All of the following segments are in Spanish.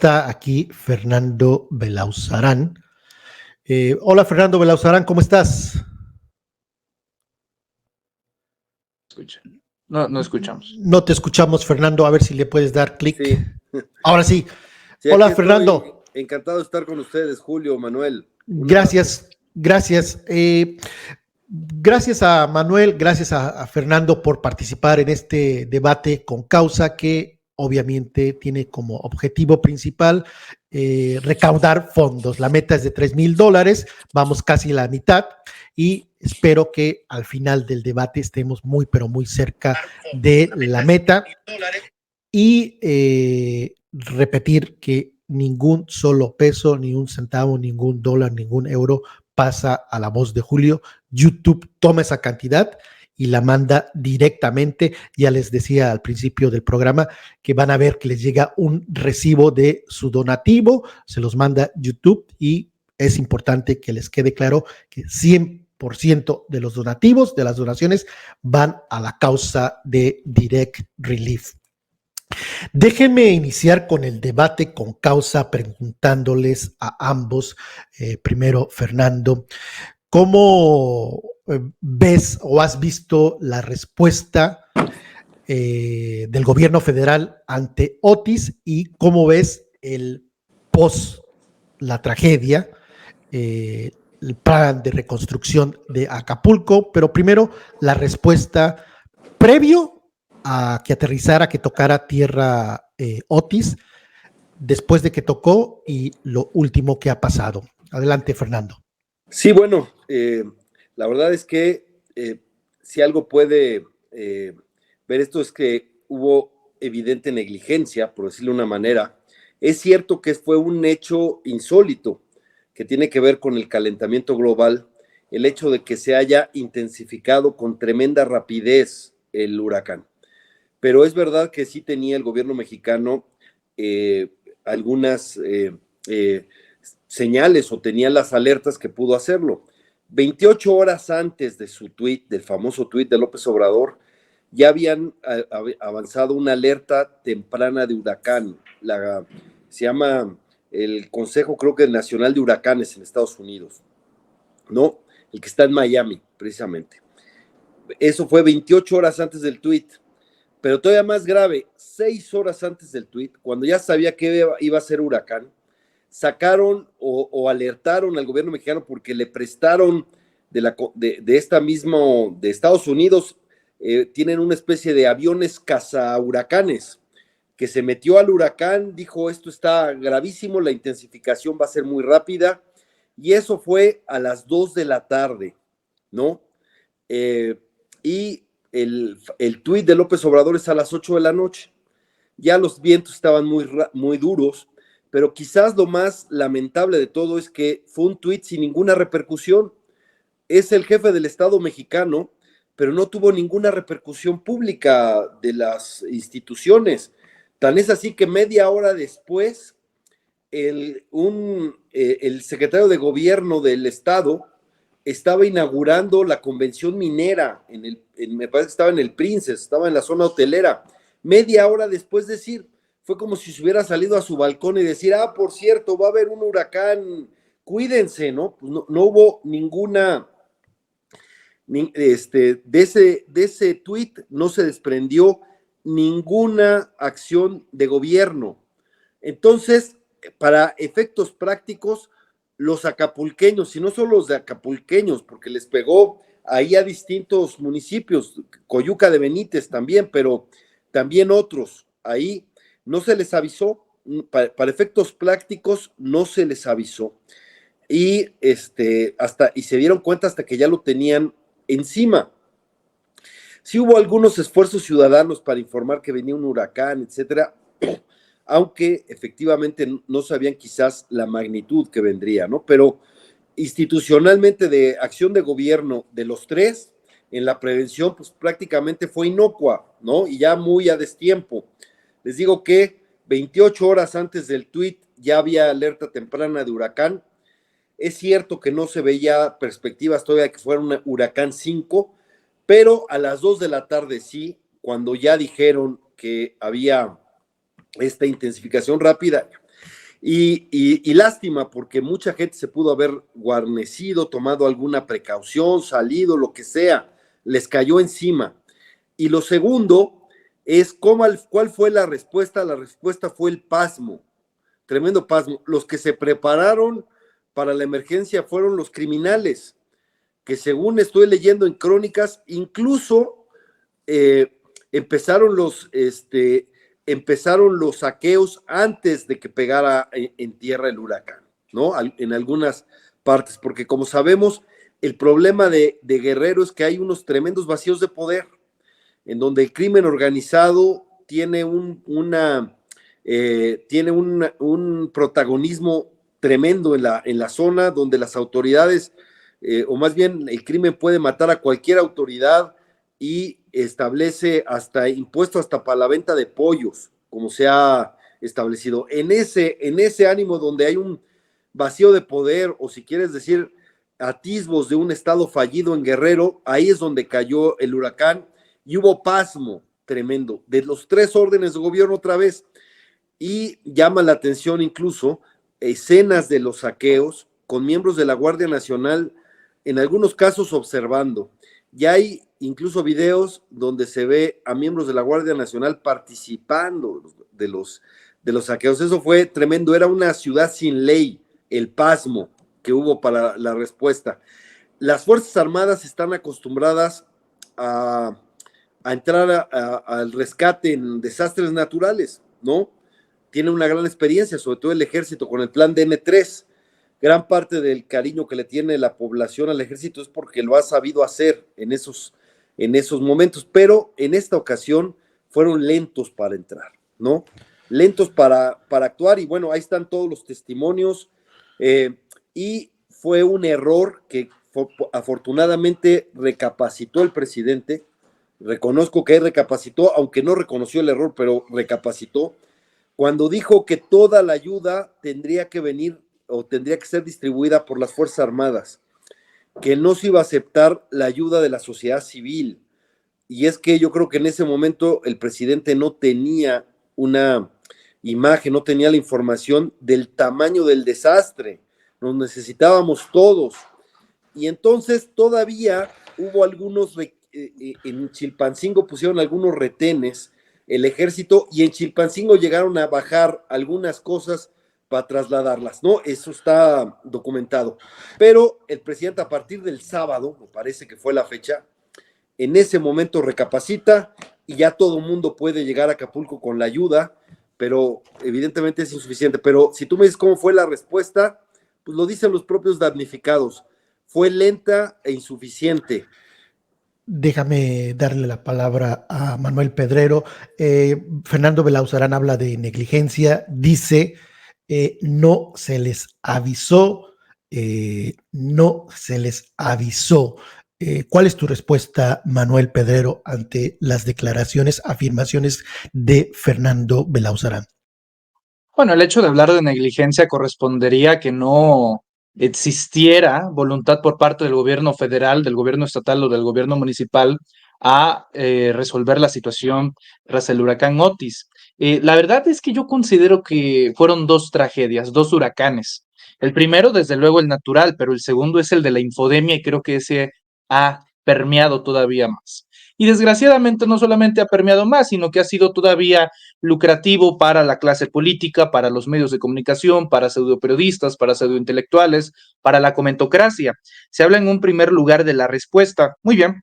Está aquí Fernando Belauzarán. Hola Fernando Belauzarán, ¿cómo estás? No escuchamos. No te escuchamos, Fernando, a ver si le puedes dar clic. Sí. Ahora sí. Sí, Hola aquí Fernando. estoy encantado de estar con ustedes, Julio, Manuel. Gracias. Gracias a Manuel, gracias a Fernando por participar en este debate con causa que obviamente tiene como objetivo principal recaudar fondos. La meta es de $3,000, vamos casi a la mitad y espero que al final del debate estemos muy, pero muy cerca de la meta y repetir que ningún solo peso, ni un centavo, ningún dólar, ningún euro pasa a La Voz de Julio. YouTube toma esa cantidad y la manda directamente. Ya les decía al principio del programa que van a ver que les llega un recibo de su donativo, se los manda YouTube y es importante que les quede claro que 100% de los donativos, de las donaciones, van a la causa de Direct Relief. Déjenme iniciar con el debate con causa preguntándoles a ambos, primero Fernando, ¿cómo ves o has visto la respuesta del gobierno federal ante Otis y cómo ves el post la tragedia, el plan de reconstrucción de Acapulco? Pero primero la respuesta previo a que aterrizara, que tocara tierra Otis, después de que tocó y lo último que ha pasado. Adelante, Fernando. Sí, bueno, la verdad es que si algo puede ver esto es que hubo evidente negligencia, por decirlo de una manera. Es cierto que fue un hecho insólito que tiene que ver con el calentamiento global, el hecho de que se haya intensificado con tremenda rapidez el huracán. Pero es verdad que sí tenía el gobierno mexicano algunas señales o tenía las alertas que pudo hacerlo. 28 horas antes de su tuit, del famoso tuit de López Obrador, ya habían avanzado una alerta temprana de huracán. Se llama el Consejo, creo que Nacional de Huracanes en Estados Unidos, ¿no? El que está en Miami, precisamente. Eso fue 28 horas antes del tuit. Pero todavía más grave, 6 horas antes del tuit, cuando ya sabía que iba a ser huracán, sacaron o alertaron al gobierno mexicano porque le prestaron de esta misma, de Estados Unidos, tienen una especie de aviones cazahuracanes, que se metió al huracán, dijo esto está gravísimo, la intensificación va a ser muy rápida, y eso fue a las 2 de la tarde, ¿no? Y el tuit de López Obrador es a las 8 de la noche. Ya los vientos estaban muy duros, pero quizás lo más lamentable de todo es que fue un tuit sin ninguna repercusión. Es el jefe del Estado mexicano, pero no tuvo ninguna repercusión pública de las instituciones. Tan es así que media hora después, el secretario de gobierno del Estado estaba inaugurando la convención minera, me parece que estaba en el Princess, estaba en la zona hotelera. Media hora después de decir, fue como si se hubiera salido a su balcón y decir, por cierto, va a haber un huracán, cuídense, ¿no? Pues no hubo ninguna, de ese tuit no se desprendió ninguna acción de gobierno. Entonces, para efectos prácticos, los acapulqueños, y no solo los de acapulqueños, porque les pegó ahí a distintos municipios, Coyuca de Benítez también, pero también otros, ahí no se les avisó, para efectos prácticos no se les avisó, y se dieron cuenta hasta que ya lo tenían encima. Sí hubo algunos esfuerzos ciudadanos para informar que venía un huracán, etcétera, aunque efectivamente no sabían quizás la magnitud que vendría, ¿no? Pero institucionalmente de acción de gobierno de los tres, en la prevención, pues prácticamente fue inocua, ¿no? Y ya muy a destiempo. Les digo que 28 horas antes del tuit ya había alerta temprana de huracán. Es cierto que no se veía perspectivas todavía de que fuera un huracán 5, pero a las 2 de la tarde sí, cuando ya dijeron que había esta intensificación rápida, Y lástima, porque mucha gente se pudo haber guarnecido, tomado alguna precaución, salido, lo que sea, les cayó encima. Y lo segundo es cuál fue la respuesta. La respuesta fue el pasmo, tremendo pasmo. Los que se prepararon para la emergencia fueron los criminales, que según estoy leyendo en crónicas, incluso eh, empezaron empezaron los saqueos antes de que pegara en tierra el huracán, ¿no? En algunas partes, porque como sabemos, el problema de Guerrero es que hay unos tremendos vacíos de poder, en donde el crimen organizado tiene un protagonismo tremendo en la zona, donde las autoridades, o más bien el crimen puede matar a cualquier autoridad y establece hasta impuesto hasta para la venta de pollos, como se ha establecido. En ese ánimo donde hay un vacío de poder, o si quieres decir, atisbos de un estado fallido en Guerrero, ahí es donde cayó el huracán y hubo pasmo tremendo de los tres órdenes de gobierno otra vez. Y llama la atención incluso escenas de los saqueos con miembros de la Guardia Nacional, en algunos casos observando. Ya hay incluso videos donde se ve a miembros de la Guardia Nacional participando de los saqueos. Eso fue tremendo, era una ciudad sin ley, el pasmo que hubo para la respuesta. Las Fuerzas Armadas están acostumbradas a entrar al rescate en desastres naturales, ¿no? Tiene una gran experiencia, sobre todo el ejército con el plan DN3. Gran parte del cariño que le tiene la población al ejército es porque lo ha sabido hacer en esos momentos, pero en esta ocasión fueron lentos para entrar, ¿no? Lentos para actuar, y bueno, ahí están todos los testimonios, y fue un error que afortunadamente recapacitó el presidente. Reconozco que recapacitó, aunque no reconoció el error, pero recapacitó cuando dijo que toda la ayuda tendría que venir o tendría que ser distribuida por las Fuerzas Armadas, que no se iba a aceptar la ayuda de la sociedad civil. Y es que yo creo que en ese momento el presidente no tenía una imagen, no tenía la información del tamaño del desastre. Nos necesitábamos todos. Y entonces todavía hubo algunos, en Chilpancingo pusieron algunos retenes el ejército, y en Chilpancingo llegaron a bajar algunas cosas para trasladarlas, ¿no? Eso está documentado. Pero el presidente, a partir del sábado, me parece que fue la fecha, en ese momento recapacita y ya todo el mundo puede llegar a Acapulco con la ayuda, pero evidentemente es insuficiente. Pero si tú me dices cómo fue la respuesta, pues lo dicen los propios damnificados. Fue lenta e insuficiente. Déjame darle la palabra a Manuel Pedrero. Fernando Belauzarán habla de negligencia, dice, no se les avisó, no se les avisó. ¿Cuál es tu respuesta, Manuel Pedrero, ante las declaraciones, afirmaciones de Fernando Belauzarán? Bueno, el hecho de hablar de negligencia correspondería a que no existiera voluntad por parte del gobierno federal, del gobierno estatal o del gobierno municipal a resolver la situación tras el huracán Otis. La verdad es que yo considero que fueron dos tragedias, dos huracanes. El primero, desde luego, el natural, pero el segundo es el de la infodemia, y creo que ese ha permeado todavía más. Y desgraciadamente no solamente ha permeado más, sino que ha sido todavía lucrativo para la clase política, para los medios de comunicación, para pseudoperiodistas, para pseudointelectuales, para la comentocracia. Se habla en un primer lugar de la respuesta. Muy bien,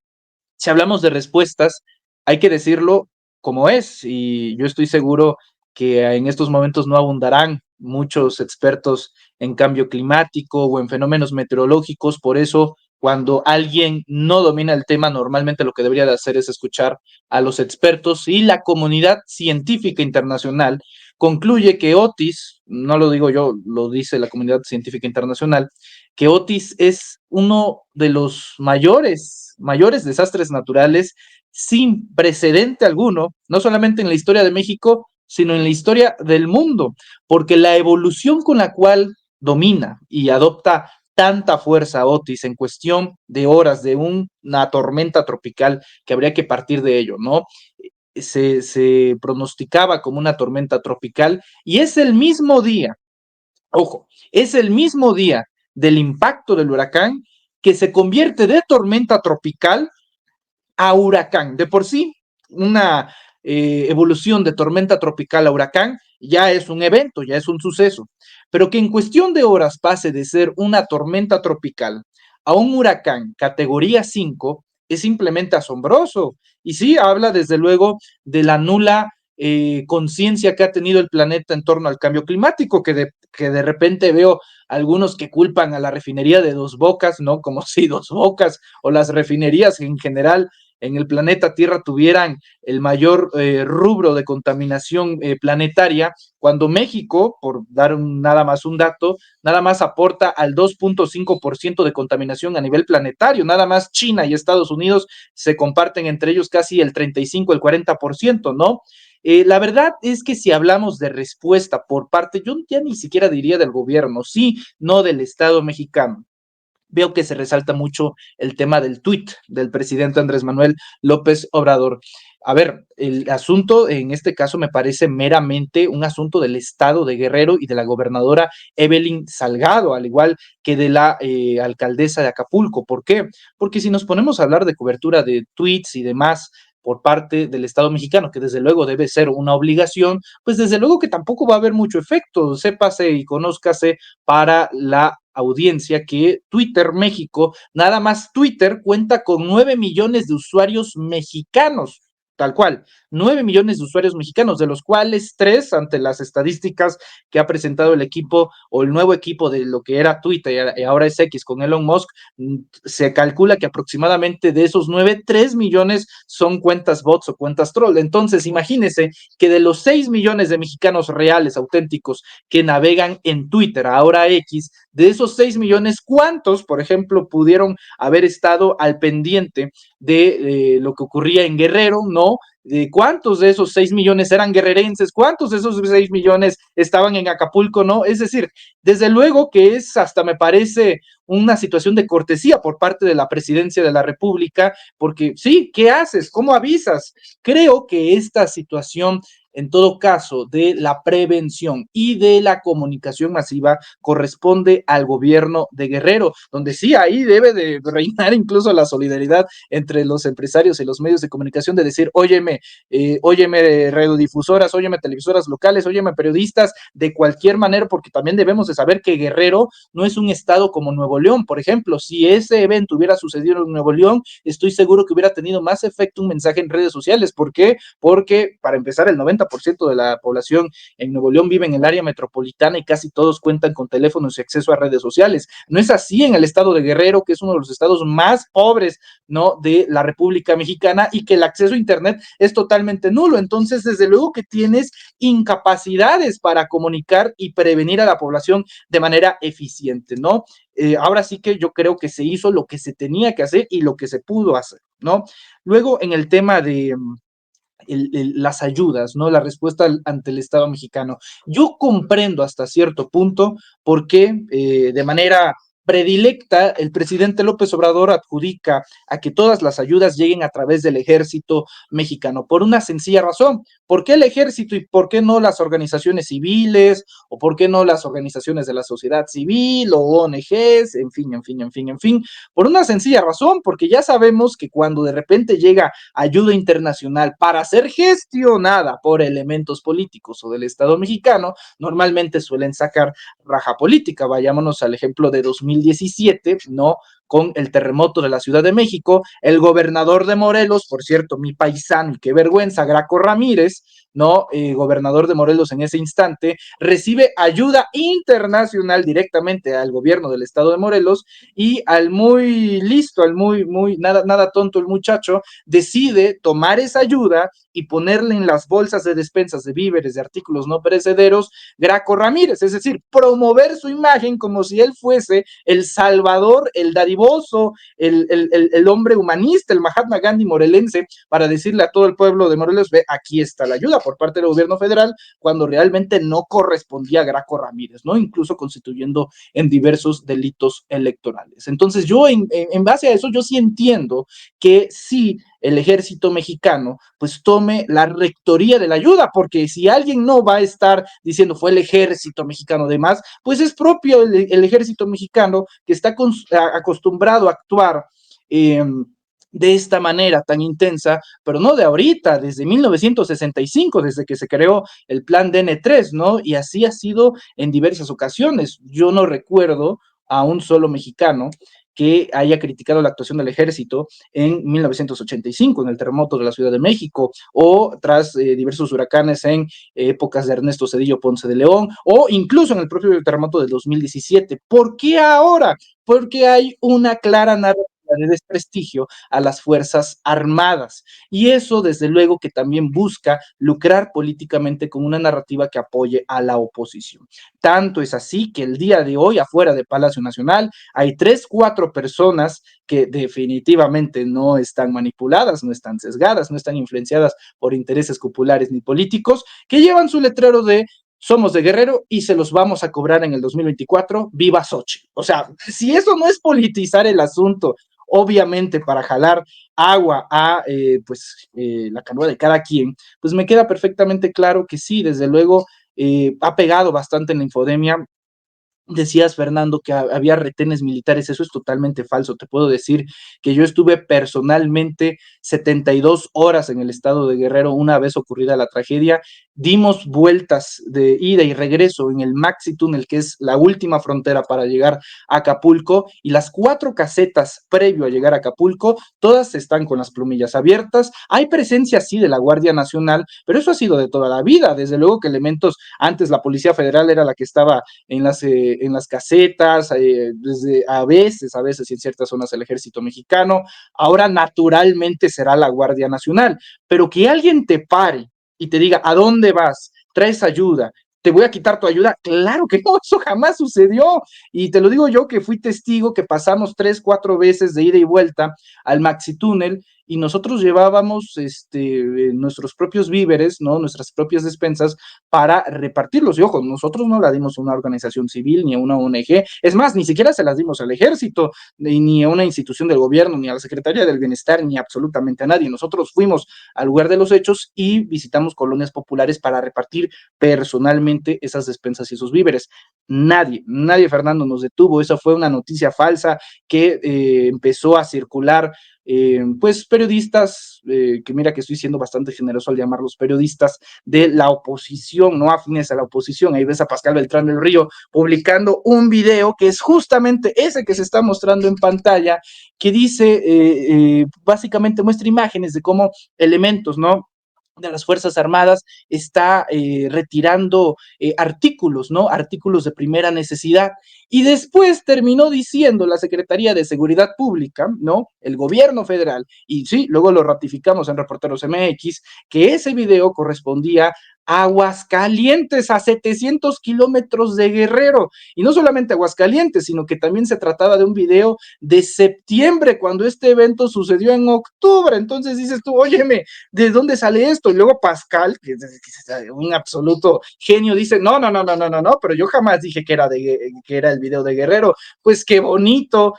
si hablamos de respuestas, hay que decirlo como es, y yo estoy seguro que en estos momentos no abundarán muchos expertos en cambio climático o en fenómenos meteorológicos. Por eso, cuando alguien no domina el tema, normalmente lo que debería de hacer es escuchar a los expertos, y la comunidad científica internacional concluye que Otis, no lo digo yo, lo dice la comunidad científica internacional, que Otis es uno de los mayores desastres naturales sin precedente alguno, no solamente en la historia de México, sino en la historia del mundo, porque la evolución con la cual domina y adopta tanta fuerza Otis en cuestión de horas, de una tormenta tropical que habría que partir de ello, ¿no? Se pronosticaba como una tormenta tropical, y es el mismo día Ojo, es el mismo día del impacto del huracán que se convierte de tormenta tropical a huracán. De por sí, una evolución de tormenta tropical a huracán ya es un evento, ya es un suceso, pero que en cuestión de horas pase de ser una tormenta tropical a un huracán categoría 5 es simplemente asombroso. Y sí, habla desde luego de la nula conciencia que ha tenido el planeta en torno al cambio climático, que de repente veo algunos que culpan a la refinería de Dos Bocas, ¿no? Como si Dos Bocas o las refinerías en general en el planeta Tierra tuvieran el mayor rubro de contaminación planetaria, cuando México, por dar nada más un dato, nada más aporta al 2.5% de contaminación a nivel planetario, nada más China y Estados Unidos se comparten entre ellos casi el 35, el 40%, ¿no? La verdad es que si hablamos de respuesta por parte, yo ya ni siquiera diría del gobierno, sí, no del Estado mexicano, veo que se resalta mucho el tema del tuit del presidente Andrés Manuel López Obrador. A ver, el asunto en este caso me parece meramente un asunto del estado de Guerrero y de la gobernadora Evelyn Salgado, al igual que de la alcaldesa de Acapulco. ¿Por qué? Porque si nos ponemos a hablar de cobertura de tweets y demás por parte del Estado mexicano, que desde luego debe ser una obligación, pues desde luego que tampoco va a haber mucho efecto, sépase y conózcase para la audiencia que Twitter México, nada más Twitter cuenta con 9 millones de usuarios mexicanos, tal cual, 9 millones de usuarios mexicanos, de los cuales 3, ante las estadísticas que ha presentado el equipo o el nuevo equipo de lo que era Twitter y ahora es X con Elon Musk, se calcula que aproximadamente de esos 9, 3 millones son cuentas bots o cuentas troll. Entonces, imagínense que de los 6 millones de mexicanos reales, auténticos, que navegan en Twitter, ahora X, de esos 6 millones, ¿cuántos, por ejemplo, pudieron haber estado al pendiente de lo que ocurría en Guerrero? No. ¿De cuántos de esos 6 millones eran guerrerenses? ¿Cuántos de esos 6 millones estaban en Acapulco? No, es decir, desde luego que es hasta me parece una situación de cortesía por parte de la presidencia de la República, porque sí, ¿qué haces? ¿Cómo avisas? Creo que esta situación en todo caso, de la prevención y de la comunicación masiva corresponde al gobierno de Guerrero, donde sí, ahí debe de reinar incluso la solidaridad entre los empresarios y los medios de comunicación de decir, óyeme radiodifusoras, óyeme televisoras locales, óyeme periodistas, de cualquier manera, porque también debemos de saber que Guerrero no es un estado como Nuevo León, por ejemplo, si ese evento hubiera sucedido en Nuevo León, estoy seguro que hubiera tenido más efecto un mensaje en redes sociales. ¿Por qué? Porque para empezar el 90% de la población en Nuevo León vive en el área metropolitana y casi todos cuentan con teléfonos y acceso a redes sociales. No es así en el estado de Guerrero, que es uno de los estados más pobres, ¿no?, de la República Mexicana, y que el acceso a internet es totalmente nulo. Entonces, desde luego que tienes incapacidades para comunicar y prevenir a la población de manera eficiente, ¿no? Ahora sí que yo creo que se hizo lo que se tenía que hacer y lo que se pudo hacer, ¿no? Luego, en el tema de las ayudas, ¿no? La respuesta ante el Estado mexicano. Yo comprendo hasta cierto punto por qué de manera predilecta el presidente López Obrador adjudica a que todas las ayudas lleguen a través del ejército mexicano, por una sencilla razón. ¿Por qué el ejército y por qué no las organizaciones civiles o por qué no las organizaciones de la sociedad civil o ONGs? En fin. Por una sencilla razón, porque ya sabemos que cuando de repente llega ayuda internacional para ser gestionada por elementos políticos o del Estado mexicano, normalmente suelen sacar raja política. Vayámonos al ejemplo de 2017, ¿no? Con el terremoto de la Ciudad de México, el gobernador de Morelos, por cierto, mi paisano, y qué vergüenza, Graco Ramírez, ¿no? Gobernador de Morelos en ese instante, recibe ayuda internacional directamente al gobierno del estado de Morelos, y al muy listo, al muy nada tonto el muchacho, decide tomar esa ayuda y ponerle en las bolsas de despensas de víveres, de artículos no perecederos, Graco Ramírez, es decir, promover su imagen como si él fuese el salvador, el dadivoso, el hombre humanista, el Mahatma Gandhi morelense, para decirle a todo el pueblo de Morelos, ve, aquí está la ayuda por parte del gobierno federal, cuando realmente no correspondía a Graco Ramírez, ¿no? Incluso constituyendo en diversos delitos electorales. Entonces yo en base a eso, yo sí entiendo que sí el ejército mexicano pues tome la rectoría de la ayuda, porque si alguien no va a estar diciendo fue el ejército mexicano de más, pues es propio el ejército mexicano que está acostumbrado a actuar de esta manera tan intensa, pero no de ahorita, desde 1965, desde que se creó el plan DN3, ¿no? Y así ha sido en diversas ocasiones. Yo no recuerdo a un solo mexicano que haya criticado la actuación del ejército en 1985, en el terremoto de la Ciudad de México, o tras diversos huracanes en épocas de Ernesto Zedillo Ponce de León, o incluso en el propio terremoto del 2017. ¿Por qué ahora? Porque hay una clara narrativa de desprestigio a las Fuerzas Armadas. Y eso, desde luego, que también busca lucrar políticamente con una narrativa que apoye a la oposición. Tanto es así que el día de hoy, afuera de Palacio Nacional, hay 3, 4 personas que definitivamente no están manipuladas, no están sesgadas, no están influenciadas por intereses populares ni políticos, que llevan su letrero de somos de Guerrero y se los vamos a cobrar en el 2024, viva Xochitl. O sea, si eso no es politizar el asunto, obviamente para jalar agua a la canoa de cada quien, pues me queda perfectamente claro que sí, desde luego ha pegado bastante en la infodemia. Decías, Fernando, que había retenes militares, eso es totalmente falso. Te puedo decir que yo estuve personalmente 72 horas en el estado de Guerrero una vez ocurrida la tragedia, dimos vueltas de ida y regreso en el Maxi Túnel, que es la última frontera para llegar a Acapulco, y las 4 casetas previo a llegar a Acapulco, todas están con las plumillas abiertas. Hay presencia, sí, de la Guardia Nacional, pero eso ha sido de toda la vida. Desde luego que elementos, antes la Policía Federal era la que estaba en las casetas, desde a veces en ciertas zonas el ejército mexicano, ahora naturalmente será la Guardia Nacional, pero que alguien te pare y te diga, ¿a dónde vas? ¿Traes ayuda? ¿Te voy a quitar tu ayuda? Claro que no, eso jamás sucedió. Y te lo digo yo que fui testigo que pasamos 3, 4 veces de ida y vuelta al Maxi Túnel y nosotros llevábamos nuestros propios víveres, ¿no? Nuestras propias despensas para repartirlos. Y ojo, nosotros no la dimos a una organización civil ni a una ONG, es más, ni siquiera se las dimos al ejército, ni a una institución del gobierno, ni a la Secretaría del Bienestar, ni absolutamente a nadie. Nosotros fuimos al lugar de los hechos y visitamos colonias populares para repartir personalmente esas despensas y esos víveres. Nadie, Fernando, nos detuvo. Esa fue una noticia falsa que empezó a circular pues periodistas, que mira que estoy siendo bastante generoso al llamarlos periodistas de la oposición, no afines a la oposición. Ahí ves a Pascal Beltrán del Río publicando un video que es justamente ese que se está mostrando en pantalla, que dice, básicamente muestra imágenes de cómo elementos, ¿no?, de las Fuerzas Armadas está retirando artículos, ¿no? Artículos de primera necesidad. Y después terminó diciendo la Secretaría de Seguridad Pública, ¿no? El gobierno federal, y sí, luego lo ratificamos en Reporteros MX, que ese video correspondía a Aguascalientes, a 700 kilómetros de Guerrero. Y no solamente Aguascalientes, sino que también se trataba de un video de septiembre, cuando este evento sucedió en octubre. Entonces dices tú, óyeme, ¿de dónde sale esto? Y luego Pascal, que es un absoluto genio, dice, no, pero yo jamás dije que era el video de Guerrero. Pues qué bonito,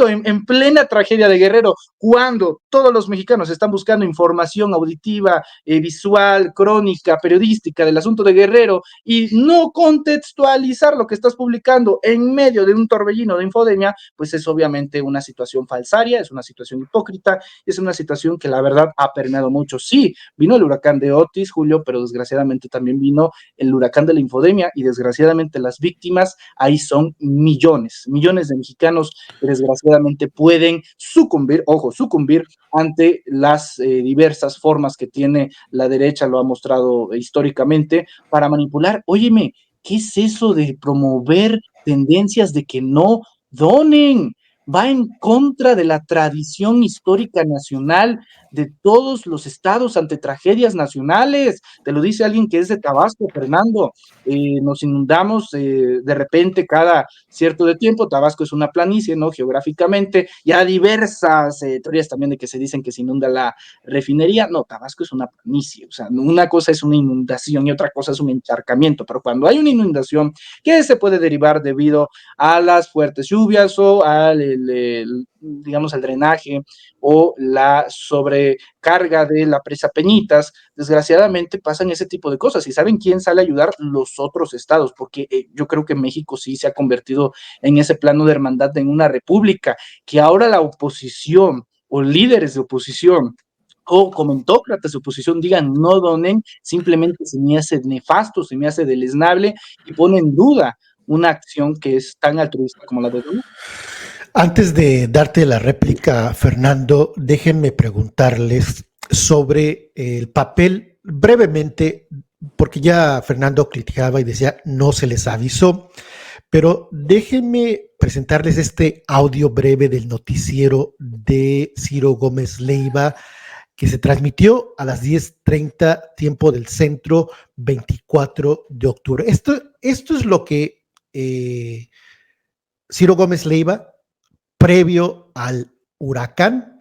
en plena tragedia de Guerrero, cuando todos los mexicanos están buscando información auditiva, visual, crónica, periodística del asunto de Guerrero, y no contextualizar lo que estás publicando en medio de un torbellino de infodemia, pues es obviamente una situación falsaria, es una situación hipócrita, es una situación que la verdad ha permeado mucho. Sí, vino el huracán de Otis, Julio, pero desgraciadamente también vino el huracán de la infodemia, y desgraciadamente las víctimas ahí son millones de mexicanos que desgraciadamente pueden sucumbir ante las diversas formas que tiene la derecha, lo ha mostrado históricamente, para manipular. Óyeme, ¿qué es eso de promover tendencias de que no donen? Va en contra de la tradición histórica nacional de todos los estados ante tragedias nacionales. Te lo dice alguien que es de Tabasco, Fernando. Nos inundamos de repente cada cierto de tiempo. Tabasco es una planicie, ¿no? Geográficamente. Ya diversas teorías también de que se dicen que se inunda la refinería. No, Tabasco es una planicie. O sea, una cosa es una inundación y otra cosa es un encharcamiento. Pero cuando hay una inundación que se puede derivar debido a las fuertes lluvias o al digamos, el drenaje o la sobrecarga de la presa Peñitas, desgraciadamente pasan ese tipo de cosas. ¿Y saben quién sale a ayudar? Los otros estados, porque yo creo que México sí se ha convertido en ese plano de hermandad en una república, que ahora la oposición o líderes de oposición o comentócratas de oposición digan no donen, simplemente se me hace nefasto, se me hace deleznable y pone en duda una acción que es tan altruista como la de donar. Antes de darte la réplica, Fernando, déjenme preguntarles sobre el papel brevemente, porque ya Fernando criticaba y decía no se les avisó, pero déjenme presentarles este audio breve del noticiero de Ciro Gómez Leiva, que se transmitió a las 10:30 tiempo del centro, 24 de octubre. Esto es lo que Ciro Gómez Leiva, previo al huracán.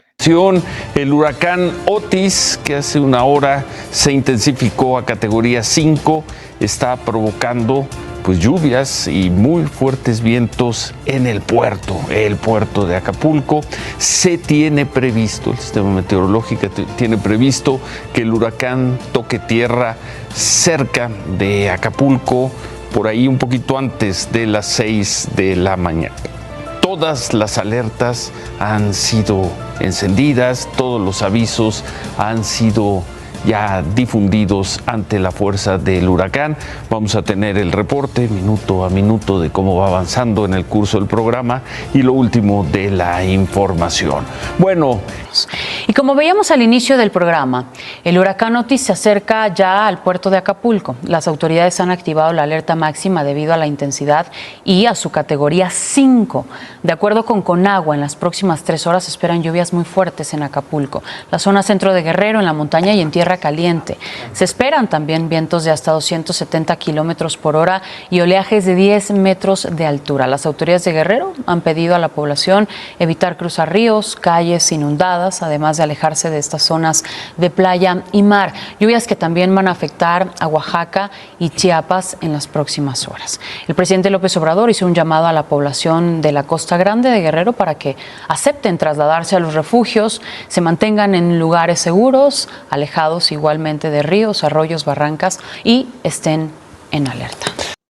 El huracán Otis, que hace una hora se intensificó a categoría 5, está provocando pues lluvias y muy fuertes vientos en el puerto de Acapulco. Se tiene previsto, el sistema meteorológico tiene previsto que el huracán toque tierra cerca de Acapulco, por ahí un poquito antes de las 6 de la mañana. Todas las alertas han sido encendidas, todos los avisos han sido ya difundidos ante la fuerza del huracán. Vamos a tener el reporte minuto a minuto de cómo va avanzando en el curso del programa y lo último de la información. Bueno. Y como veíamos al inicio del programa, el huracán Otis se acerca ya al puerto de Acapulco. Las autoridades han activado la alerta máxima debido a la intensidad y a su categoría 5. De acuerdo con Conagua, en las próximas 3 horas se esperan lluvias muy fuertes en Acapulco, la zona centro de Guerrero, en la montaña y en tierra caliente. Se esperan también vientos de hasta 270 kilómetros por hora y oleajes de 10 metros de altura. Las autoridades de Guerrero han pedido a la población evitar cruzar ríos, calles inundadas, además de alejarse de estas zonas de playa y mar. Lluvias que también van a afectar a Oaxaca y Chiapas en las próximas horas. El presidente López Obrador hizo un llamado a la población de la Costa Grande de Guerrero para que acepten trasladarse a los refugios, se mantengan en lugares seguros, alejados igualmente de ríos, arroyos, barrancas y estén en alerta.